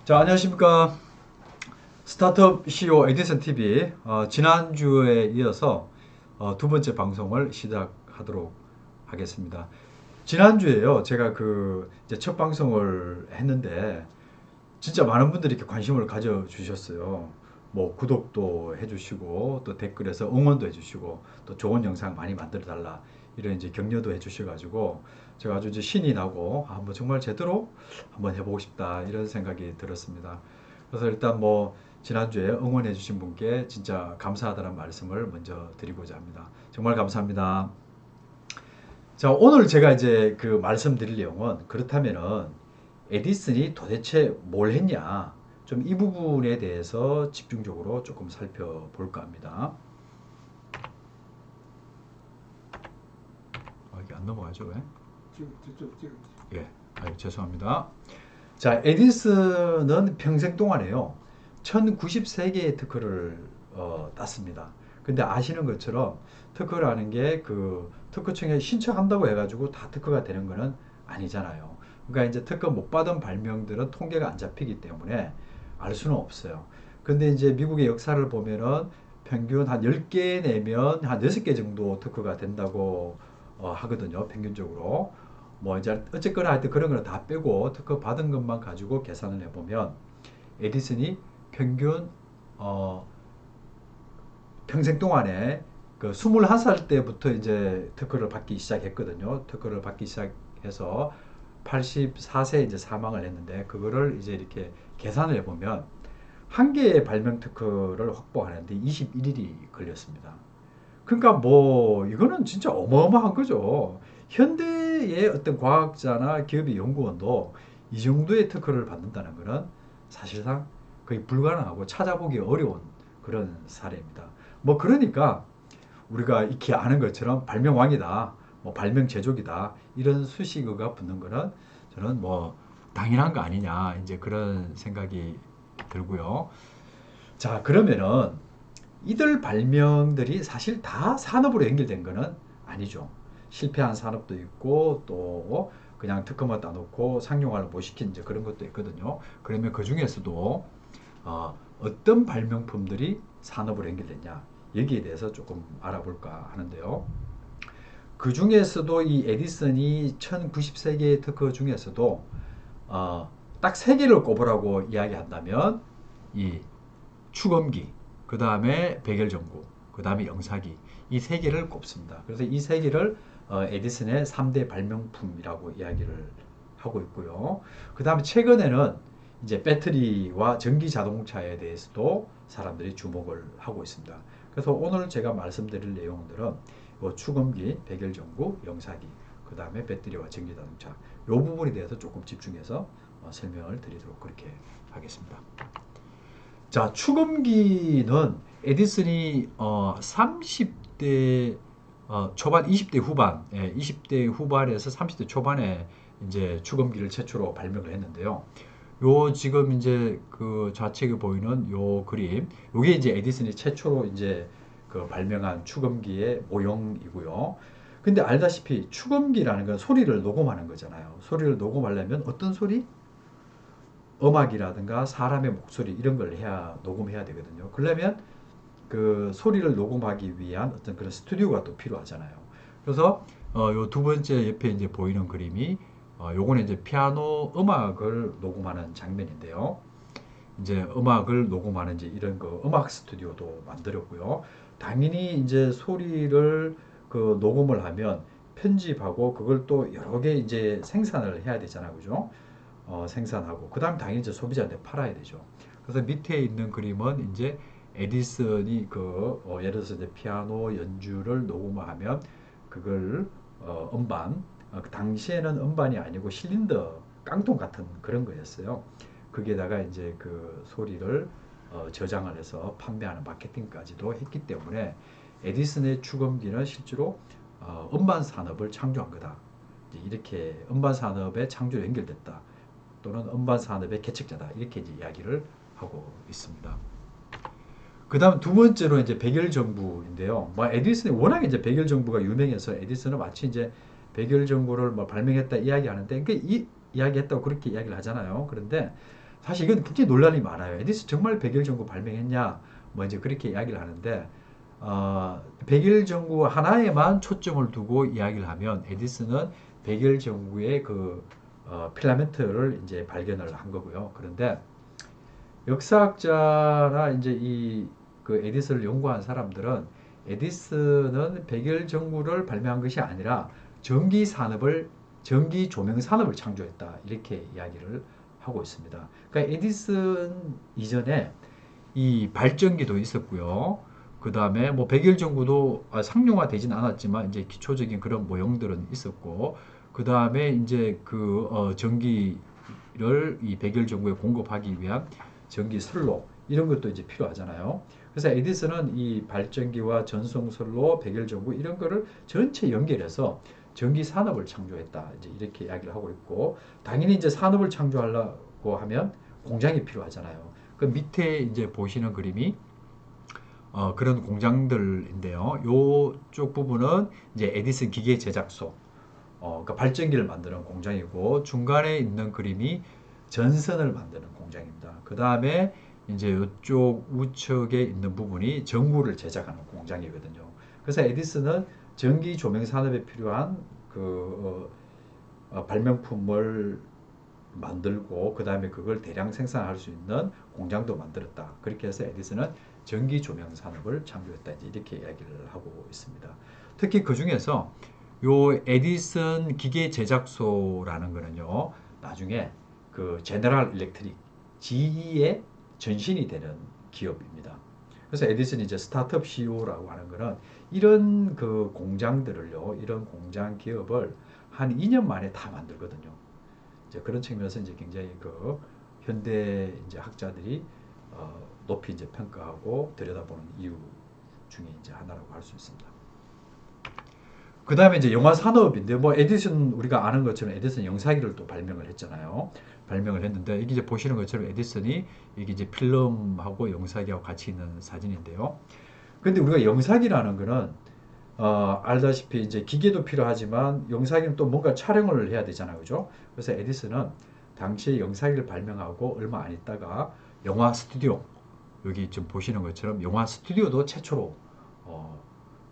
자, 안녕하십니까. 스타트업 CEO 에디슨 TV. 지난주에 이어서 두 번째 방송을 시작하도록 하겠습니다. 지난주에요, 제가 이제 첫 방송을 했는데, 진짜 많은 분들이 이렇게 관심을 가져주셨어요. 뭐, 구독도 해주시고, 또 댓글에서 응원도 해주시고, 또 좋은 영상 많이 만들어달라. 이런 이제 격려도 해주셔가지고, 제가 아주 이제 신이 나고, 뭐 정말 제대로 한번 해보고 싶다. 이런 생각이 들었습니다. 그래서 일단 뭐, 지난주에 응원해주신 분께 진짜 감사하다는 말씀을 먼저 드리고자 합니다. 정말 감사합니다. 자, 오늘 제가 이제 말씀드릴 내용은 그렇다면은 에디슨이 도대체 뭘 했냐? 좀 이 부분에 대해서 집중적으로 조금 살펴볼까 합니다. 이게 안 넘어가죠, 왜? 예, 죄송합니다. 자, 에디슨은 평생 동안에요, 1093개의 특허를 땄습니다. 근데 아시는 것처럼 특허라는 게 특허청에 신청한다고 해가지고 다 특허가 되는 거는 아니잖아요. 그러니까 이제 특허 못 받은 발명들은 통계가 안 잡히기 때문에 알 수는 없어요. 근데 이제 미국의 역사를 보면은 평균 한 10개 내면 한 6개 정도 특허가 된다고 하거든요. 평균적으로. 뭐 이제 어쨌거나 하여튼 그런 거는 다 빼고 특허 받은 것만 가지고 계산을 해보면 에디슨이 평균 어, 평생 동안에 21살 때부터 이제 특허를 받기 시작했거든요. 특허를 받기 시작해서 84세 이제 사망을 했는데, 그거를 이제 이렇게 계산을 해보면 한 개의 발명 특허를 확보하는데 21일이 걸렸습니다. 그러니까 뭐 이거는 진짜 어마어마한 거죠. 현대의 어떤 과학자나 기업의 연구원도 이 정도의 특허를 받는다는 것은 사실상 거의 불가능하고 찾아보기 어려운 그런 사례입니다. 뭐 그러니까 우리가 익히 아는 것처럼 발명왕이다, 뭐 발명 제조기다, 이런 수식어가 붙는 거는 저는 뭐 당연한 거 아니냐, 이제 그런 생각이 들고요. 자, 그러면은 이들 발명들이 사실 다 산업으로 연결된 거는 아니죠. 실패한 산업도 있고, 또 그냥 특허만 따놓고 상용화를 못 시킨 이제 그런 것도 있거든요. 그러면 그 중에서도 어떤 발명품들이 산업으로 연결됐냐, 여기에 대해서 조금 알아볼까 하는데요. 그 중에서도 이 에디슨이 1093개의 특허 중에서도 딱 3개를 꼽으라고 이야기한다면 이 축음기, 그 다음에 백열전구, 그 다음에 영사기, 이 3개를 꼽습니다. 그래서 이 3개를 에디슨의 3대 발명품이라고 이야기를 하고 있고요. 그 다음에 최근에는 이제 배터리와 전기 자동차에 대해서도 사람들이 주목을 하고 있습니다. 그래서 오늘 제가 말씀드릴 내용들은 축음기, 백열전구, 영사기, 그 다음에 배터리와 전기 자동차, 이 부분에 대해서 조금 집중해서 설명을 드리도록 그렇게 하겠습니다. 자, 축음기는 에디슨이 30대 초반, 20대 후반, 20대 후반에서 30대 초반에 이제 축음기를 최초로 발명을 했는데요. 요 지금 이제 그 좌측에 보이는 요 그림, 요게 이제 에디슨이 최초로 이제 발명한 축음기의 모형이고요. 근데 알다시피 축음기라는 건 소리를 녹음하는 거잖아요. 소리를 녹음하려면 어떤 소리? 음악이라든가 사람의 목소리 이런 걸 녹음해야 되거든요. 그러려면 그 소리를 녹음하기 위한 어떤 그런 스튜디오가 또 필요하잖아요. 그래서 요 두 번째 옆에 이제 보이는 그림이 요거는 이제 피아노 음악을 녹음하는 장면인데요. 이제 음악을 녹음하는 이제 이런 음악 스튜디오도 만들었고요. 당연히 이제 소리를 녹음을 하면 편집하고 그걸 또 여러 개 이제 생산을 해야 되잖아요. 그죠? 생산하고 그 다음 당연히 이제 소비자한테 팔아야 되죠. 그래서 밑에 있는 그림은 이제 에디슨이 예를 들어서 이제 피아노 연주를 녹음하면 그걸 음반, 그 당시에는 음반이 아니고 실린더 깡통 같은 그런 거였어요. 거기에다가 이제 그 소리를 저장을 해서 판매하는 마케팅까지도 했기 때문에 에디슨의 축음기는 실제로 음반 산업을 창조한 거다. 이렇게 음반 산업의 창조에 연결됐다. 또는 음반 산업의 개척자다. 이렇게 이제 이야기를 하고 있습니다. 그 다음 두 번째로 이제 백열전구인데요. 뭐 에디슨이 워낙 이제 백열전구가 유명해서 에디슨은 마치 이제 백열전구를 뭐 발명했다 이야기하는데, 그러니까 이 이야기했다고 그렇게 이야기를 하잖아요. 그런데 사실 이건 굉장히 논란이 많아요. 에디슨 정말 백일 전구 발명했냐? 뭐 이제 그렇게 이야기를 하는데 백일 전구 하나에만 초점을 두고 이야기를 하면 에디슨은 백일 전구의 그 필라멘트를 이제 발견을 한 거고요. 그런데 역사학자나 이제 이 그 에디슨을 연구한 사람들은 에디슨은 백일 전구를 발명한 것이 아니라 전기 조명 산업을 창조했다 이렇게 이야기를 하고 있습니다. 그러니까 에디슨 이전에 이 발전기도 있었고요. 그 다음에 뭐 백일 전구도 상용화되진 않았지만 이제 기초적인 그런 모형들은 있었고, 그 다음에 이제 그 전기를 이 백일 전구에 공급하기 위한 전기 선로 이런 것도 이제 필요하잖아요. 그래서 에디슨은 이 발전기와 전송 선로, 백일 전구 이런 거를 전체 연결해서 전기 산업을 창조했다. 이제 이렇게 이야기를 하고 있고, 당연히 이제 산업을 창조하려고 하면 공장이 필요하잖아요. 그 밑에 이제 보시는 그림이 그런 공장들인데요. 요쪽 부분은 이제 에디슨 기계 제작소, 그러니까 발전기를 만드는 공장이고, 중간에 있는 그림이 전선을 만드는 공장입니다. 그 다음에 이제 이쪽 우측에 있는 부분이 전구를 제작하는 공장이거든요. 그래서 에디슨은 전기 조명 산업에 필요한 그 발명품을 만들고 그 다음에 그걸 대량 생산할 수 있는 공장도 만들었다. 그렇게 해서 에디슨은 전기 조명 산업을 창조했다. 이렇게 이야기를 하고 있습니다. 특히 그 중에서 요 에디슨 기계 제작소라는 거는요, 나중에 그 제너럴 일렉트릭 GE의 전신이 되는 기업입니다. 그래서 에디슨이 이제 스타트업 CEO라고 하는 거는 이런 그 공장들을요, 이런 공장 기업을 한 2년 만에 다 만들거든요. 이제 그런 측면에서 이제 굉장히 그 현대 이제 학자들이 높이 이제 평가하고 들여다보는 이유 중에 이제 하나라고 할 수 있습니다. 그 다음에 이제 영화 산업인데, 뭐 에디슨 우리가 아는 것처럼 에디슨 영사기를 또 발명을 했잖아요. 발명을 했는데 이게 이제 보시는 것처럼 에디슨이 이게 이제 필름하고 영사기하고 같이 있는 사진인데요. 근데 우리가 영사기라는 거는 알다시피 이제 기계도 필요하지만 영사기는 또 뭔가 촬영을 해야 되잖아요, 그죠? 그래서 에디슨은 당시에 영사기를 발명하고 얼마 안 있다가 영화 스튜디오, 여기 지금 보시는 것처럼 영화 스튜디오도 최초로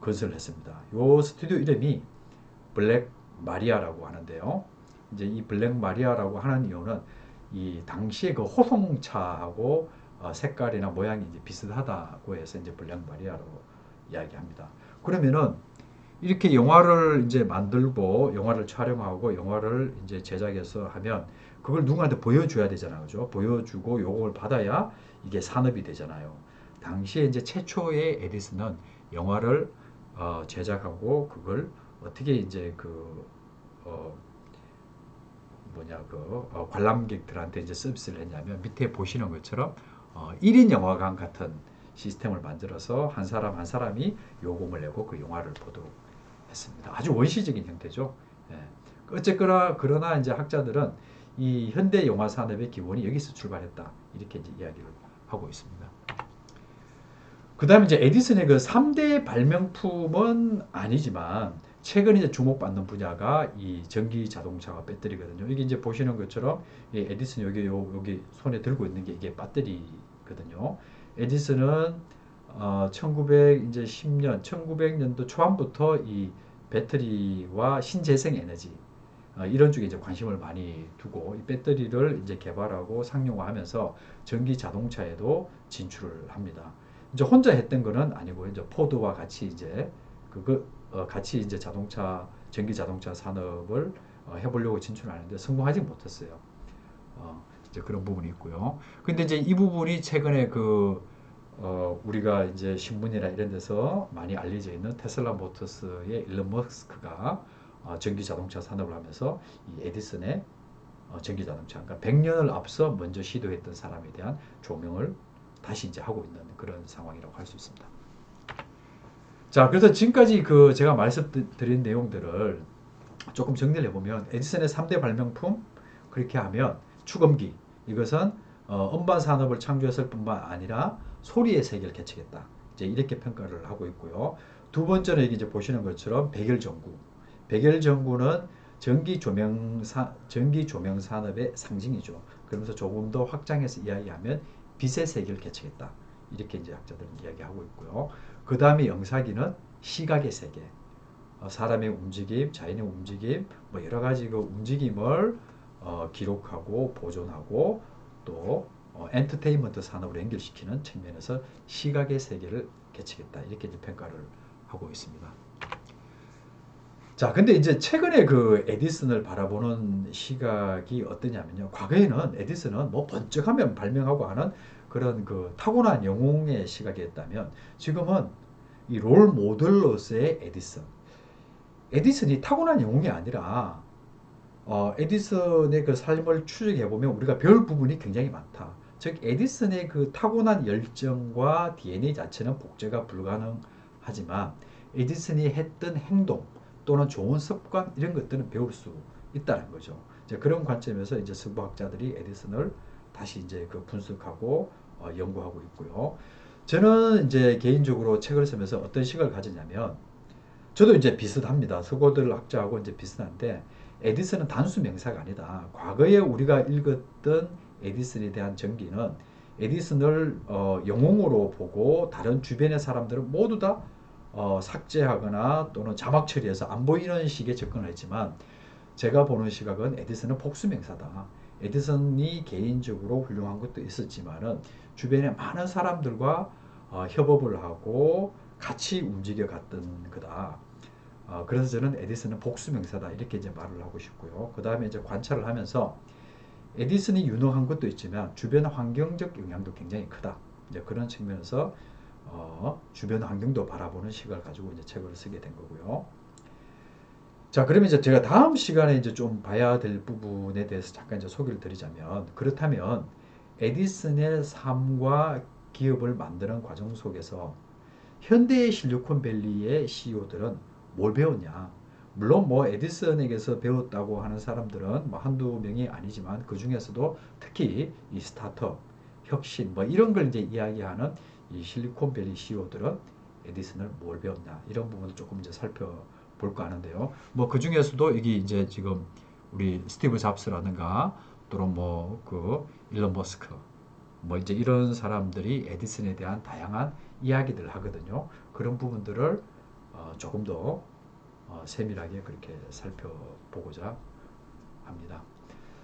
건설을 했습니다. 이 스튜디오 이름이 블랙 마리아라고 하는데요. 이제 이 블랙 마리아라고 하는 이유는 이 당시에 그 호송차하고 색깔이나 모양이 이제 비슷하다고 해서 이제 블랙 마리아로 이야기합니다. 그러면은 이렇게 영화를 이제 만들고 영화를 촬영하고 영화를 이제 제작해서 하면 그걸 누구한테 보여줘야 되잖아요, 그죠? 보여주고 요걸 받아야 이게 산업이 되잖아요. 당시에 이제 최초의 에디슨은 영화를 제작하고 그걸 어떻게 이제 그 관람객들한테 이제 서비스를 했냐면 밑에 보시는 것처럼 1인 영화관 같은 시스템을 만들어서 한 사람 한 사람이 요금을 내고 그 영화를 보도록 했습니다. 아주 원시적인 형태죠. 예. 어쨌거나 그러나 이제 학자들은 이 현대 영화 산업의 기본이 여기서 출발했다. 이렇게 이제 이야기를 하고 있습니다. 그 다음에 이제 에디슨의 그 3대 발명품은 아니지만 최근 이제 주목받는 분야가 이 전기 자동차와 배터리거든요. 이게 이제 보시는 것처럼 이 에디슨 여기 손에 들고 있는 게 이게 배터리거든요. 에디슨은 1900년도 초반부터 이 배터리와 신재생 에너지 이런 쪽에 이제 관심을 많이 두고 이 배터리를 이제 개발하고 상용화하면서 전기 자동차에도 진출을 합니다. 이제 혼자 했던 거는 아니고 이제 포드와 같이 이제 같이 이제 전기 자동차 산업을 해보려고 진출하는데 성공하지 못했어요. 이제 그런 부분이 있고요. 근데 이제 이 부분이 최근에 우리가 이제 신문이나 이런 데서 많이 알려져 있는 테슬라 모터스의 일론 머스크가 전기 자동차 산업을 하면서 이 에디슨의 전기 자동차, 그러니까 100년을 앞서 먼저 시도했던 사람에 대한 조명을 다시 이제 하고 있는 그런 상황이라고 할 수 있습니다. 자, 그래서 지금까지 제가 말씀드린 내용들을 조금 정리를 해보면 에디슨의 3대 발명품, 그렇게 하면 축음기, 이것은 음반 산업을 창조했을 뿐만 아니라 소리의 세계를 개척했다. 이제 이렇게 평가를 하고 있고요. 두 번째는 이제 보시는 것처럼 백열전구. 백열전구는 전기 조명 산업의 상징이죠. 그러면서 조금 더 확장해서 이야기하면 빛의 세계를 개척했다. 이렇게 이제 학자들은 이야기하고 있고요. 그 다음에 영사기는 시각의 세계. 사람의 움직임, 자연의 움직임, 뭐 여러 가지 그 움직임을 기록하고 보존하고 또 엔터테인먼트 산업으로 연결시키는 측면에서 시각의 세계를 개척했다. 이렇게 이제 평가를 하고 있습니다. 자, 근데 이제 최근에 그 에디슨을 바라보는 시각이 어떠냐면요. 과거에는 에디슨은 뭐 번쩍하면 발명하고 하는 그런 그 타고난 영웅의 시각이었다면 지금은 이 롤 모델로서의 에디슨. 에디슨이 타고난 영웅이 아니라 에디슨의 그 삶을 추적해 보면 우리가 배울 부분이 굉장히 많다. 즉 에디슨의 그 타고난 열정과 DNA 자체는 복제가 불가능하지만 에디슨이 했던 행동 또는 좋은 습관 이런 것들은 배울 수 있다는 거죠. 이제 그런 관점에서 이제 서구학자들이 에디슨을 다시 이제 그 분석하고 연구하고 있고요. 저는 이제 개인적으로 책을 쓰면서 어떤 시각을 가지냐면 저도 이제 비슷합니다. 서구들 학자하고 이제 비슷한데 에디슨은 단수 명사가 아니다. 과거에 우리가 읽었던 에디슨에 대한 전기는 에디슨을 영웅으로 보고 다른 주변의 사람들은 모두 다 삭제하거나 또는 자막 처리해서 안 보이는 식의 접근을 했지만 제가 보는 시각은 에디슨은 복수명사다. 에디슨이 개인적으로 훌륭한 것도 있었지만은 주변에 많은 사람들과 협업을 하고 같이 움직여 갔던 거다. 그래서 저는 에디슨은 복수명사다. 이렇게 이제 말을 하고 싶고요. 그 다음에 이제 관찰을 하면서 에디슨이 유능한 것도 있지만 주변 환경적 영향도 굉장히 크다. 이제 그런 측면에서 주변 환경도 바라보는 시각을 가지고 이제 책을 쓰게 된 거고요. 자, 그러면 이제 제가 다음 시간에 이제 좀 봐야 될 부분에 대해서 잠깐 이제 소개를 드리자면, 그렇다면 에디슨의 삶과 기업을 만드는 과정 속에서 현대의 실리콘밸리의 CEO들은 뭘 배웠냐? 물론 뭐 에디슨에게서 배웠다고 하는 사람들은 뭐 한두 명이 아니지만 그 중에서도 특히 이 스타트업, 혁신 뭐 이런 걸 이제 이야기하는 이 실리콘밸리 CEO들은 에디슨을 뭘 배웠냐? 이런 부분을 조금 이제 살펴볼까 하는데요. 뭐 그 중에서도 이게 이제 지금 우리 스티브 잡스라든가 또는 뭐 그 일론 머스크 뭐 이제 이런 사람들이 에디슨에 대한 다양한 이야기들을 하거든요. 그런 부분들을 조금 더 세밀하게 그렇게 살펴보고자 합니다.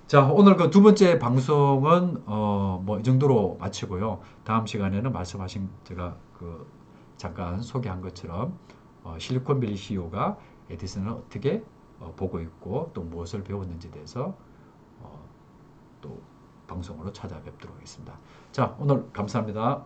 자, 오늘 그 두 번째 방송은 뭐 이 정도로 마치고요. 다음 시간에는 말씀하신 제가 그 잠깐 소개한 것처럼 실리콘밸리 CEO가 에디슨을 어떻게 보고 있고 또 무엇을 배웠는지에 대해서 또 방송으로 찾아뵙도록 하겠습니다. 자, 오늘 감사합니다.